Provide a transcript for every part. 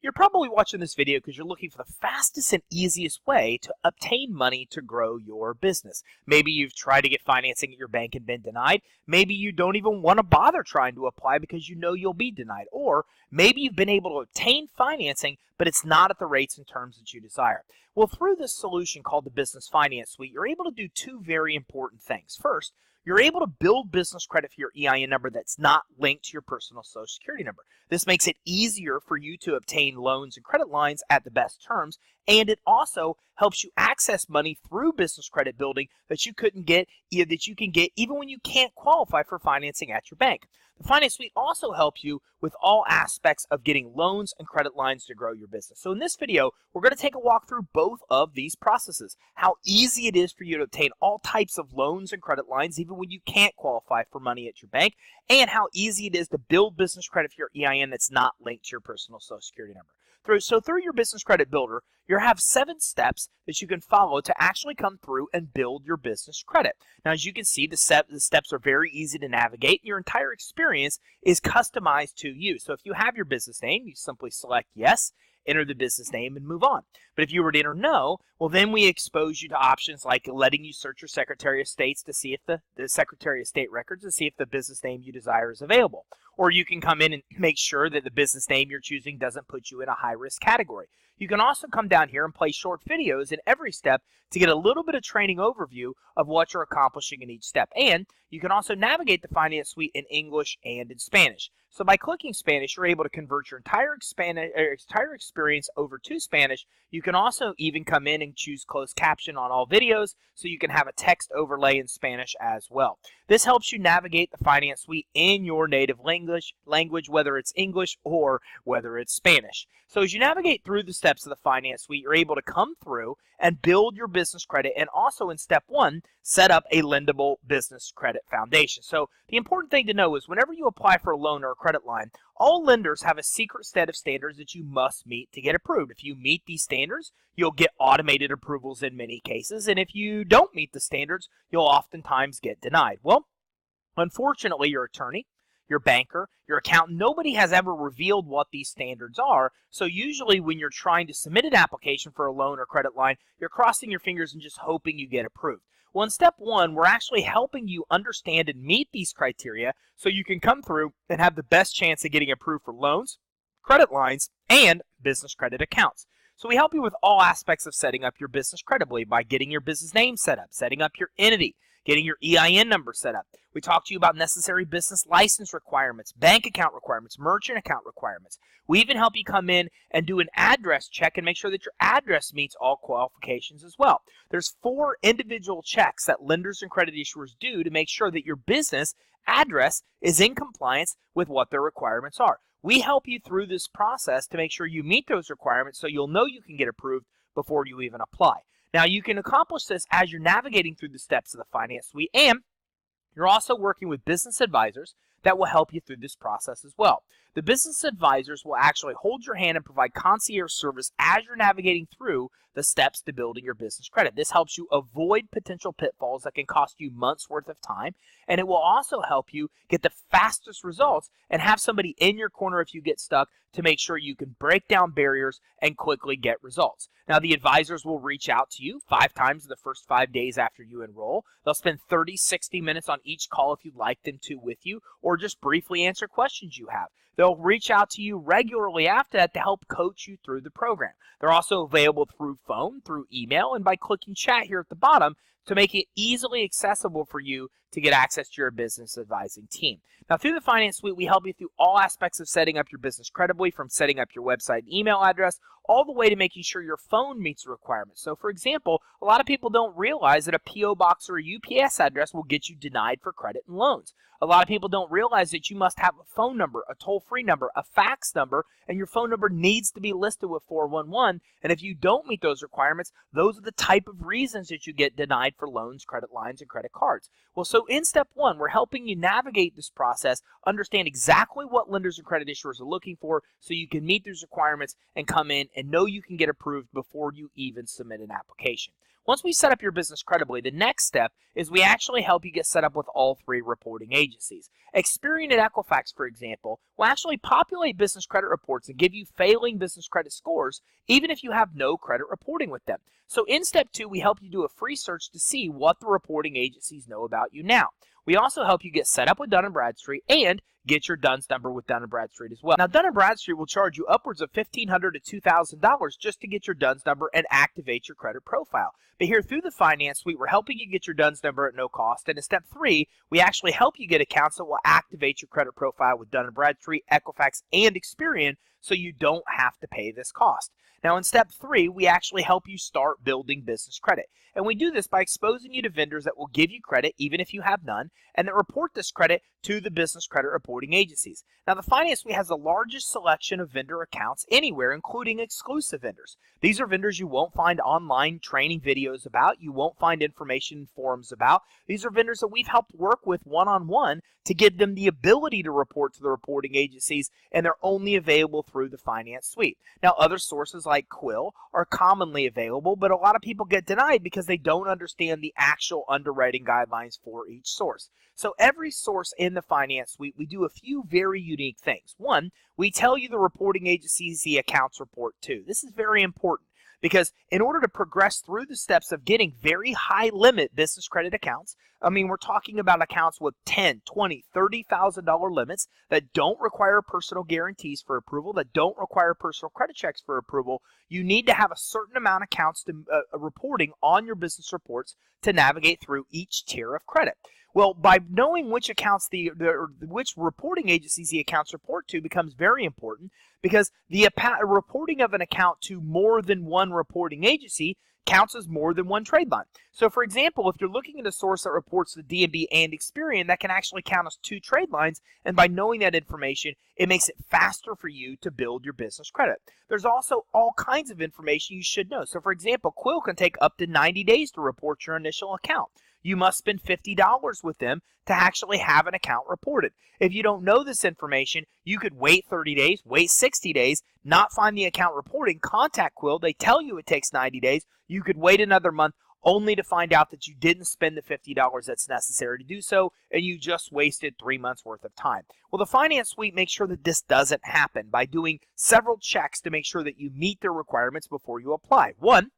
You're probably watching this video because you're looking for the fastest and easiest way to obtain money to grow your business. Maybe you've tried to get financing at your bank and been denied. Maybe you don't even want to bother trying to apply because you know you'll be denied. Or maybe you've been able to obtain financing, but it's not at the rates and terms that you desire. Well, through this solution called the Business Finance Suite, you're able to do two very important things. First, you're able to build business credit for your EIN number that's not linked to your personal Social Security number. This makes it easier for you to obtain loans and credit lines at the best terms, and it also helps you access money through business credit building that you can get even when you can't qualify for financing at your bank. The Finance Suite also helps you with all aspects of getting loans and credit lines to grow your business. So in this video, we're going to take a walk through both of these processes, how easy it is for you to obtain all types of loans and credit lines even when you can't qualify for money at your bank, and how easy it is to build business credit for your EIN that's not linked to your personal Social Security number. So through your business credit builder, you have 7 steps that you can follow to actually come through and build your business credit. Now, as you can see, the steps are very easy to navigate. Your entire experience is customized to you. So if you have your business name, you simply select yes, enter the business name, and move on. But if you were to enter no, well, then we expose you to options like letting you search your Secretary of States to see if the Secretary of State records to see if the business name you desire is available. Or you can come in and make sure that the business name you're choosing doesn't put you in a high-risk category. You can also come down here and play short videos in every step to get a little bit of training overview of what you're accomplishing in each step. And you can also navigate the Finance Suite in English and in Spanish. So by clicking Spanish, you're able to convert your entire experience over to Spanish. You can also even come in and choose closed caption on all videos, so you can have a text overlay in Spanish as well. This helps you navigate the Finance Suite in your native language, whether it's English or whether it's Spanish. So as you navigate through the steps of the Finance Suite, you're able to come through and build your business credit, and also in step 1, set up a lendable business credit foundation. So the important thing to know is whenever you apply for a loan or a credit line, all lenders have a secret set of standards that you must meet to get approved. If you meet these standards, you'll get automated approvals in many cases, and if you don't meet the standards, you'll oftentimes get denied. Well, unfortunately, your attorney, your banker, your accountant, nobody has ever revealed what these standards are. So usually when you're trying to submit an application for a loan or credit line, you're crossing your fingers and just hoping you get approved. Well, in step 1, we're actually helping you understand and meet these criteria so you can come through and have the best chance of getting approved for loans, credit lines, and business credit accounts. So we help you with all aspects of setting up your business credibly by getting your business name set up, setting up your entity, getting your EIN number set up. We talk to you about necessary business license requirements, bank account requirements, merchant account requirements. We even help you come in and do an address check and make sure that your address meets all qualifications as well. There's 4 individual checks that lenders and credit issuers do to make sure that your business address is in compliance with what their requirements are. We help you through this process to make sure you meet those requirements so you'll know you can get approved before you even apply. Now, you can accomplish this as you're navigating through the steps of the Finance Suite, and you're also working with business advisors that will help you through this process as well. The business advisors will actually hold your hand and provide concierge service as you're navigating through the steps to building your business credit. This helps you avoid potential pitfalls that can cost you months worth of time, and it will also help you get the fastest results and have somebody in your corner if you get stuck to make sure you can break down barriers and quickly get results. Now, the advisors will reach out to you 5 times in the first 5 days after you enroll. They'll spend 30, 60 minutes on each call if you'd like them to with you, or just briefly answer questions you have. They'll reach out to you regularly after that to help coach you through the program. They're also available through phone, through email, and by clicking chat here at the bottom to make it easily accessible for you to get access to your business advising team. Now, through the Finance Suite, we help you through all aspects of setting up your business credibly, from setting up your website and email address, all the way to making sure your phone meets the requirements. So, for example, a lot of people don't realize that a P.O. box or a UPS address will get you denied for credit and loans. A lot of people don't realize that you must have a phone number, a toll-free number, a fax number, and your phone number needs to be listed with 411. And if you don't meet those requirements, those are the type of reasons that you get denied for loans, credit lines, and credit cards. Well, so in step 1, we're helping you navigate this process, understand exactly what lenders and credit issuers are looking for so you can meet those requirements and come in and know you can get approved before you even submit an application. Once we set up your business credibly, the next step is we actually help you get set up with all three reporting agencies. Experian and Equifax, for example, will actually populate business credit reports and give you failing business credit scores, even if you have no credit reporting with them. So in step 2, we help you do a free search to see what the reporting agencies know about you now. We also help you get set up with Dun & Bradstreet and get your DUNS number with Dun & Bradstreet as well. Now, Dun & Bradstreet will charge you upwards of $1,500 to $2,000 just to get your DUNS number and activate your credit profile. But here through the Finance Suite, we're helping you get your DUNS number at no cost. And in step 3, we actually help you get accounts that will activate your credit profile with Dun & Bradstreet, Equifax, and Experian so you don't have to pay this cost. Now, in step 3, we actually help you start building business credit. And we do this by exposing you to vendors that will give you credit even if you have none, and that report this credit to the business credit reporting agencies. Now, the Finance Suite has the largest selection of vendor accounts anywhere, including exclusive vendors. These are vendors you won't find online training videos about, you won't find information in forums about. These are vendors that we've helped work with one-on-one to give them the ability to report to the reporting agencies, and they're only available through the Finance Suite. Now, other sources like Quill are commonly available, but a lot of people get denied because they don't understand the actual underwriting guidelines for each source. So every source in the Finance Suite, we do a few very unique things. One, we tell you the reporting agencies the accounts report to. This is very important because in order to progress through the steps of getting very high limit business credit accounts, we're talking about accounts with $10,000, $20,000, $30,000 limits that don't require personal guarantees for approval, that don't require personal credit checks for approval. You need to have a certain amount of accounts to reporting on your business reports to navigate through each tier of credit. Well, by knowing which accounts which reporting agencies the accounts report to becomes very important because the reporting of an account to more than one reporting agency counts as more than one trade line. So, for example, if you're looking at a source that reports to D&B and Experian, that can actually count as 2 trade lines, and by knowing that information, it makes it faster for you to build your business credit. There's also all kinds of information you should know. So, for example, Quill can take up to 90 days to report your initial account. You must spend $50 with them to actually have an account reported. If you don't know this information, you could wait 30 days, wait 60 days, not find the account reporting, contact Quill. They tell you it takes 90 days. You could wait another month only to find out that you didn't spend the $50 that's necessary to do so, and you just wasted 3 months worth of time. Well, the Finance Suite makes sure that this doesn't happen by doing several checks to make sure that you meet their requirements before you apply. One,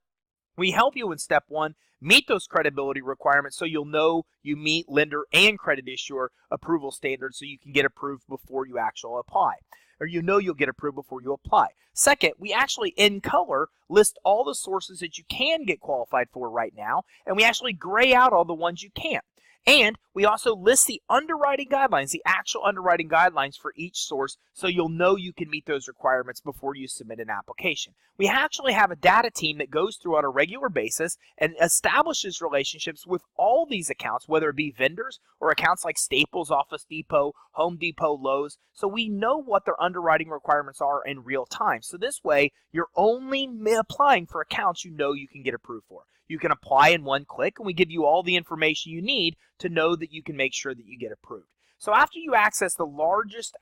we help you in step 1 meet those credibility requirements so you'll know you meet lender and credit issuer approval standards so you can get approved before you actually apply. Or you'll get approved before you apply. Second, we actually in color list all the sources that you can get qualified for right now, and we actually gray out all the ones you can't. And we also list the underwriting guidelines, the actual underwriting guidelines for each source, so you'll know you can meet those requirements before you submit an application. We actually have a data team that goes through on a regular basis and establishes relationships with all these accounts, whether it be vendors or accounts like Staples, Office Depot, Home Depot, Lowe's, so we know what their underwriting requirements are in real time. So this way, you're only applying for accounts you know you can get approved for. You can apply in one click, and we give you all the information you need to know that you can make sure that you get approved. So after you access the largest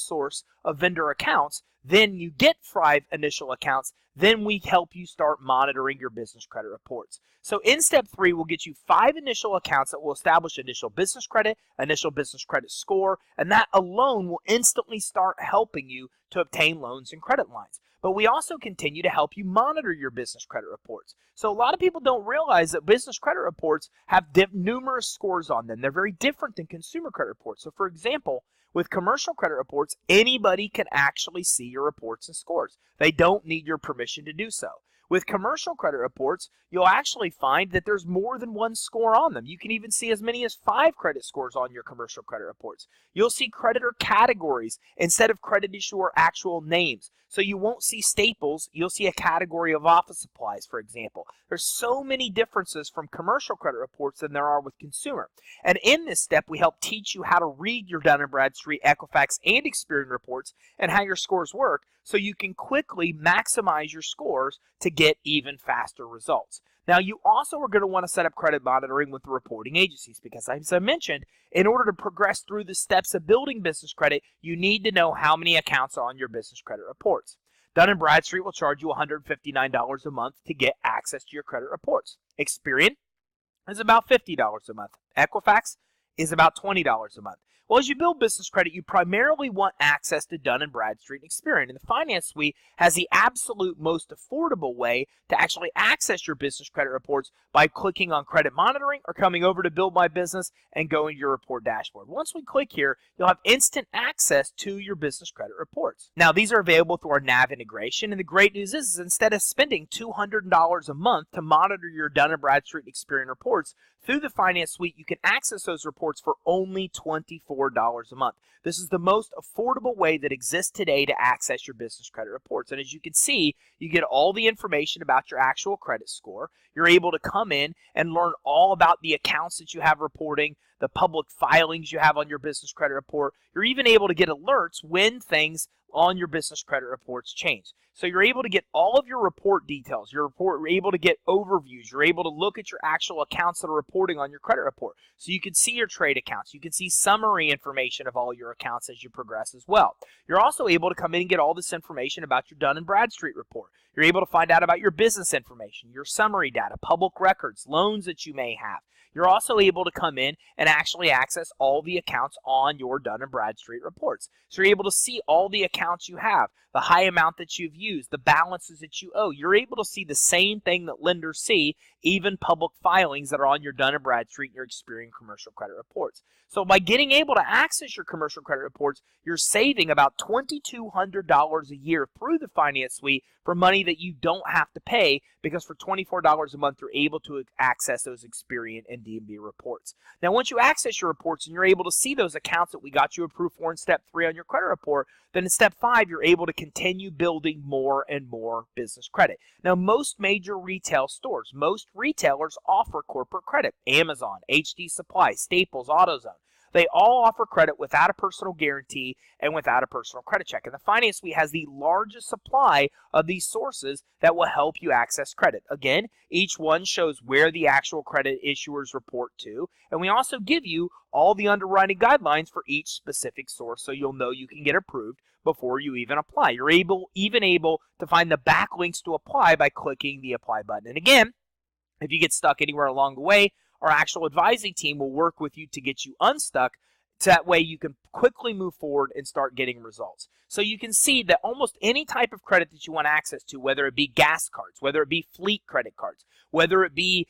source of vendor accounts, then you get 5 initial accounts, then we help you start monitoring your business credit reports. So in step 3, we'll get you 5 initial accounts that will establish initial business credit score, and that alone will instantly start helping you to obtain loans and credit lines. But we also continue to help you monitor your business credit reports. So a lot of people don't realize that business credit reports have numerous scores on them. They're very different than consumer credit reports. So for example, with commercial credit reports, anybody can actually see your reports and scores. They don't need your permission to do so. With commercial credit reports, you'll actually find that there's more than one score on them. You can even see as many as 5 credit scores on your commercial credit reports. You'll see creditor categories instead of credit issuer actual names. So you won't see Staples, you'll see a category of office supplies, for example. There's so many differences from commercial credit reports than there are with consumer. And in this step, we help teach you how to read your Dun & Bradstreet, Equifax, and Experian reports and how your scores work so you can quickly maximize your scores to get even faster results. Now, you also are going to want to set up credit monitoring with the reporting agencies because, as I mentioned, in order to progress through the steps of building business credit, you need to know how many accounts are on your business credit reports. Dun & Bradstreet will charge you $159 a month to get access to your credit reports. Experian is about $50 a month. Equifax is about $20 a month. Well, as you build business credit, you primarily want access to Dun & Bradstreet and Experian. And the Finance Suite has the absolute most affordable way to actually access your business credit reports by clicking on Credit Monitoring or coming over to Build My Business and going to your report dashboard. Once we click here, you'll have instant access to your business credit reports. Now, these are available through our NAV integration, and the great news is instead of spending $200 a month to monitor your Dun & Bradstreet and Experian reports, through the Finance Suite, you can access those reports for only $24 a month. This is the most affordable way that exists today to access your business credit reports. And as you can see, you get all the information about your actual credit score. You're able to come in and learn all about the accounts that you have reporting, the public filings you have on your business credit report. You're even able to get alerts when things on your business credit reports change. So you're able to get all of your report details. You're able to get overviews. You're able to look at your actual accounts that are reporting on your credit report. So you can see your trade accounts. You can see summary information of all your accounts as you progress as well. You're also able to come in and get all this information about your Dun & Bradstreet report. You're able to find out about your business information, your summary data, public records, loans that you may have. You're also able to come in and actually access all the accounts on your Dun & Bradstreet reports. So you're able to see all the accounts you have, the high amount that you've used, the balances that you owe. You're able to see the same thing that lenders see, even public filings that are on your Dun & Bradstreet and your Experian commercial credit reports. So by getting able to access your commercial credit reports, you're saving about $2,200 a year through the Finance Suite for money that you don't have to pay, because for $24 a month, you're able to access those Experian and D&B reports. Now, once you access your reports and you're able to see those accounts that we got you approved for in step 3 on your credit report, then in step 5, you're able to continue building more and more business credit. Now, most major retail stores, most retailers offer corporate credit. Amazon, HD Supply, Staples, AutoZone. They all offer credit without a personal guarantee and without a personal credit check. And the Finance Suite has the largest supply of these sources that will help you access credit. Again, each one shows where the actual credit issuers report to. And we also give you all the underwriting guidelines for each specific source, so you'll know you can get approved before you even apply. You're even able to find the backlinks to apply by clicking the apply button. And again, if you get stuck anywhere along the way, our actual advising team will work with you to get you unstuck, so that way you can quickly move forward and start getting results. So you can see that almost any type of credit that you want access to, whether it be gas cards, whether it be fleet credit cards, whether it be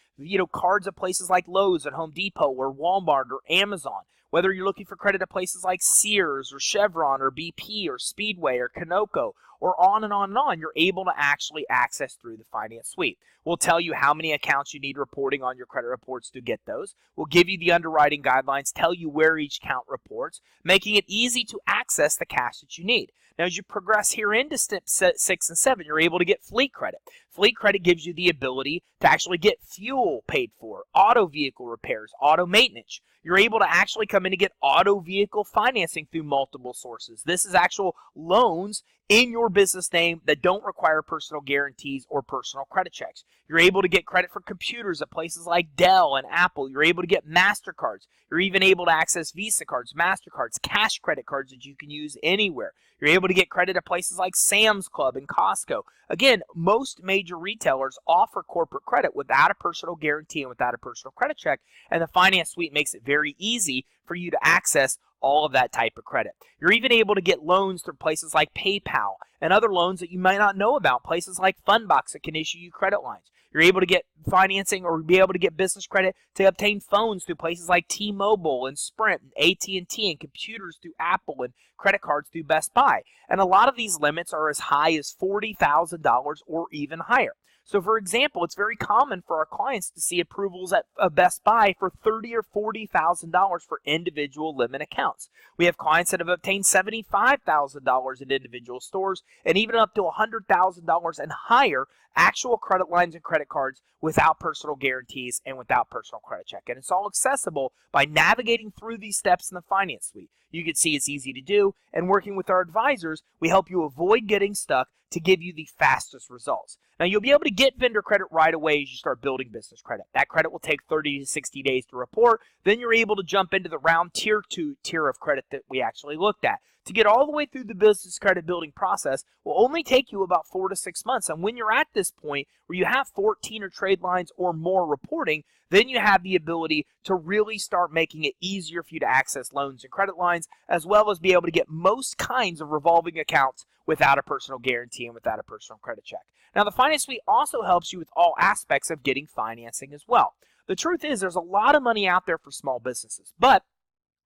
cards at places like Lowe's and Home Depot or Walmart or Amazon, whether you're looking for credit at places like Sears or Chevron or BP or Speedway or Conoco, or on and on and on, you're able to actually access through the Finance Suite. We'll tell you how many accounts you need reporting on your credit reports to get those. We'll give you the underwriting guidelines, tell you where each account reports, making it easy to access the cash that you need. Now, as you progress here into step 6 and 7, you're able to get fleet credit. Fleet credit gives you the ability to actually get fuel paid for, auto vehicle repairs, auto maintenance. You're able to actually come in and get auto vehicle financing through multiple sources. This is actual loans in your business name that don't require personal guarantees or personal credit checks. You're able to get credit for computers at places like Dell and Apple. You're able to get MasterCards. You're even able to access Visa cards, MasterCards, cash credit cards that you can use anywhere. You're able to get credit at places like Sam's Club and Costco. Again, most major retailers offer corporate credit without a personal guarantee and without a personal credit check, and the Finance Suite makes it very easy for you to access all of that type of credit. You're even able to get loans through places like PayPal and other loans that you might not know about, places like Fundbox that can issue you credit lines. You're able to get financing or be able to get business credit to obtain phones through places like T-Mobile and Sprint and AT&T, and computers through Apple, and credit cards through Best Buy. And a lot of these limits are as high as $40,000 or even higher. So, for example, it's very common for our clients to see approvals at Best Buy for $30,000 or $40,000 for individual limit accounts. We have clients that have obtained $75,000 in individual stores, and even up to $100,000 and higher actual credit lines and credit cards without personal guarantees and without personal credit check. And it's all accessible by navigating through these steps in the Finance Suite. You can see it's easy to do, and working with our advisors, we help you avoid getting stuck to give you the fastest results. Now, you'll be able to get vendor credit right away as you start building business credit. That credit will take 30 to 60 days to report. Then you're able to jump into the round tier 2 tier of credit that we actually looked at. To get all the way through the business credit building process will only take you about 4 to 6 months. And when you're at this point where you have 14 or trade lines or more reporting, then you have the ability to really start making it easier for you to access loans and credit lines, as well as be able to get most kinds of revolving accounts without a personal guarantee and without a personal credit check. Now, the Finance Suite also helps you with all aspects of getting financing as well. The truth is there's a lot of money out there for small businesses, but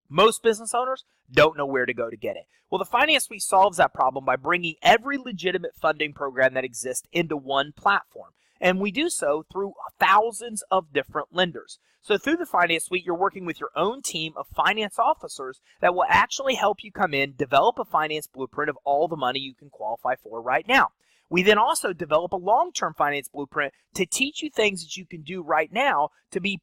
most business owners don't know where to go to get it. Well, the Finance Suite solves that problem by bringing every legitimate funding program that exists into one platform. And we do so through thousands of different lenders. So through the Finance Suite, you're working with your own team of finance officers that will actually help you come in, develop a finance blueprint of all the money you can qualify for right now. We then also develop a long-term finance blueprint to teach you things that you can do right now to be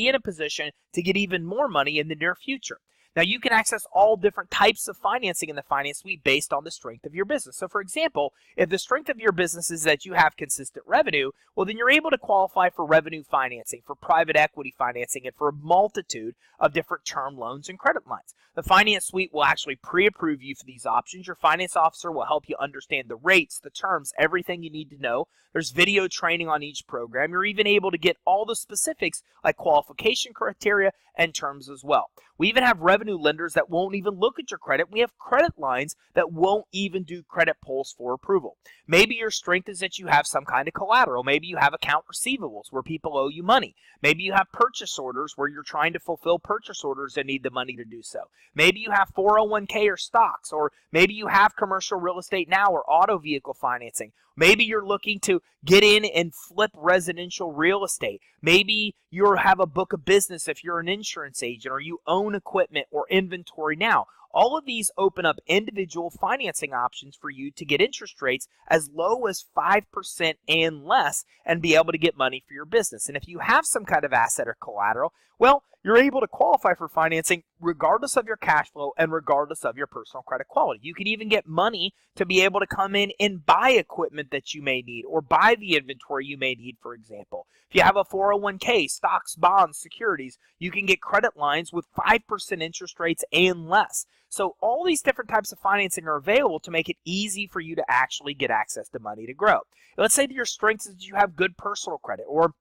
in a position to get even more money in the near future. Now, you can access all different types of financing in the Finance Suite based on the strength of your business. So, for example, if the strength of your business is that you have consistent revenue, well, then you're able to qualify for revenue financing, for private equity financing, and for a multitude of different term loans and credit lines. The Finance Suite will actually pre-approve you for these options. Your finance officer will help you understand the rates, the terms, everything you need to know. There's video training on each program. You're even able to get all the specifics like qualification criteria and terms as well. We even have revenue lenders that won't even look at your credit. We have credit lines that won't even do credit pulls for approval. Maybe your strength is that you have some kind of collateral. Maybe you have account receivables where people owe you money. Maybe you have purchase orders where you're trying to fulfill purchase orders and need the money to do so. Maybe you have 401k or stocks, or maybe you have commercial real estate now or auto vehicle financing. Maybe you're looking to get in and flip residential real estate. Maybe you have a book of business if you're an insurance agent, or you own equipment or inventory now. All of these open up individual financing options for you to get interest rates as low as 5% and less and be able to get money for your business. And if you have some kind of asset or collateral, well, you're able to qualify for financing regardless of your cash flow and regardless of your personal credit quality. You can even get money to be able to come in and buy equipment that you may need or buy the inventory you may need, for example. If you have a 401k, stocks, bonds, securities, you can get credit lines with 5% interest rates and less. So all these different types of financing are available to make it easy for you to actually get access to money to grow. Let's say that your strength is that you have good personal credit, or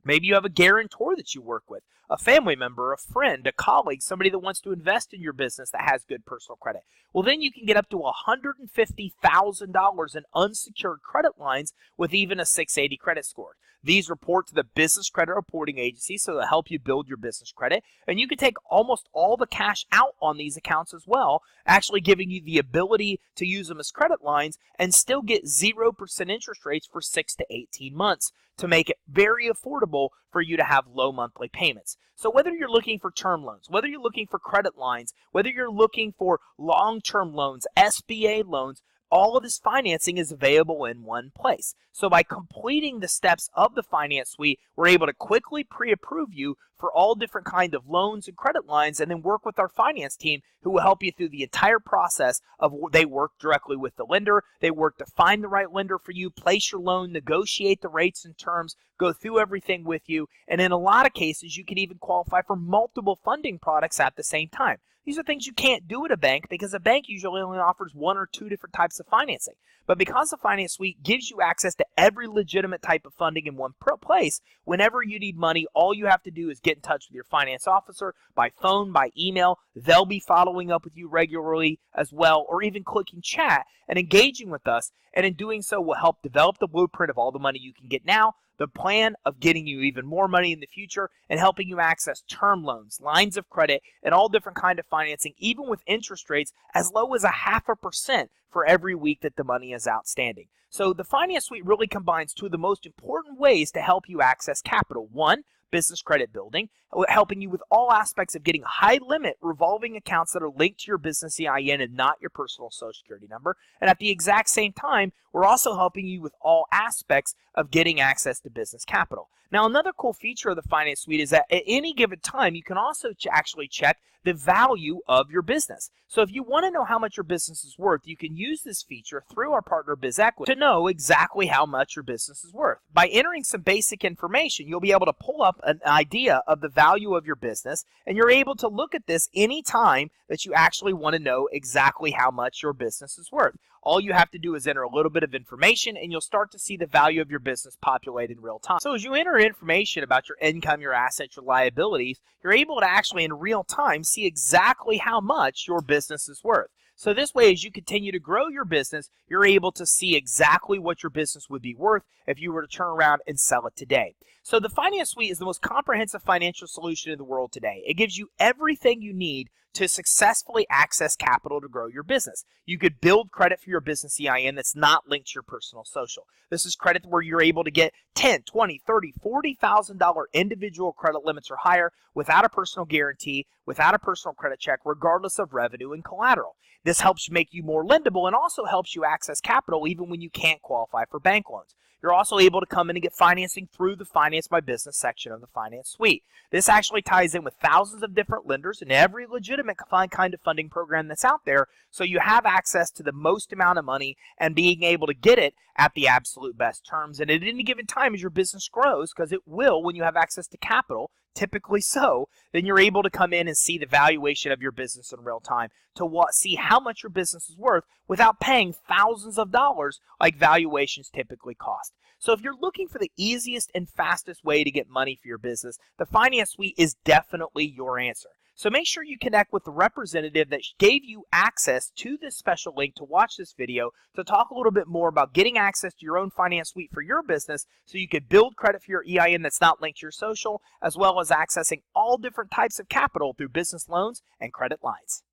maybe you have a guarantor that you work with, a family member, a friend, a colleague, somebody that wants to invest in your business that has good personal credit. Well, then you can get up to $150,000 in unsecured credit lines with even a 680 credit score. These report to the Business Credit Reporting Agency, so they'll help you build your business credit. And you can take almost all the cash out on these accounts as well, actually giving you the ability to use them as credit lines and still get 0% interest rates for 6 to 18 months to make it very affordable for you to have low monthly payments. So whether you're looking for term loans, whether you're looking for credit lines, whether you're looking for long-term loans, SBA loans, all of this financing is available in one place. So by completing the steps of the Finance Suite, we're able to quickly pre-approve you for all different kinds of loans and credit lines, and then work with our finance team who will help you through the entire process of they work directly with the lender. They work to find the right lender for you, place your loan, negotiate the rates and terms, go through everything with you. And in a lot of cases, you can even qualify for multiple funding products at the same time. These are things you can't do at a bank because a bank usually only offers 1 or 2 different types of financing. But because the Finance Suite gives you access to every legitimate type of funding in one place, whenever you need money, all you have to do is get in touch with your finance officer by phone, by email. They'll be following up with you regularly as well, or even clicking chat and engaging with us. And in doing so, will help develop the blueprint of all the money you can get now, the plan of getting you even more money in the future, and helping you access term loans, lines of credit, and all different kind of financing, even with interest rates as low as 0.5% for every week that the money is outstanding. So the Finance Suite really combines 2 of the most important ways to help you access capital. 1, business credit building, helping you with all aspects of getting high limit revolving accounts that are linked to your business EIN and not your personal Social Security number. And at the exact same time, we're also helping you with all aspects of getting access to business capital. Now, another cool feature of the Finance Suite is that at any given time, you can also actually check the value of your business. So if you want to know how much your business is worth, you can use this feature through our partner BizEquity to know exactly how much your business is worth. By entering some basic information, you'll be able to pull up an idea of the value of your business, and you're able to look at this anytime that you actually want to know exactly how much your business is worth. All you have to do is enter a little bit of information, and you'll start to see the value of your business populate in real time. So as you enter information about your income, your assets, your liabilities, you're able to actually in real time see exactly how much your business is worth. So this way, as you continue to grow your business, you're able to see exactly what your business would be worth if you were to turn around and sell it today. So the Finance Suite is the most comprehensive financial solution in the world today. It gives you everything you need to successfully access capital to grow your business. You could build credit for your business EIN that's not linked to your personal social. This is credit where you're able to get $10, $20, $30, $40,000 individual credit limits or higher without a personal guarantee, without a personal credit check, regardless of revenue and collateral. This helps make you more lendable and also helps you access capital even when you can't qualify for bank loans. You're also able to come in and get financing through the Finance My Business section of the Finance Suite. This actually ties in with thousands of different lenders and every legitimate kind of funding program that's out there, so you have access to the most amount of money and being able to get it at the absolute best terms. And at any given time as your business grows, because it will when you have access to capital, typically so, then you're able to come in and see the valuation of your business in real time to see how much your business is worth without paying thousands of dollars like valuations typically cost. So if you're looking for the easiest and fastest way to get money for your business, the Finance Suite is definitely your answer. So make sure you connect with the representative that gave you access to this special link to watch this video to talk a little bit more about getting access to your own Finance Suite for your business so you could build credit for your EIN that's not linked to your social, as well as accessing all different types of capital through business loans and credit lines.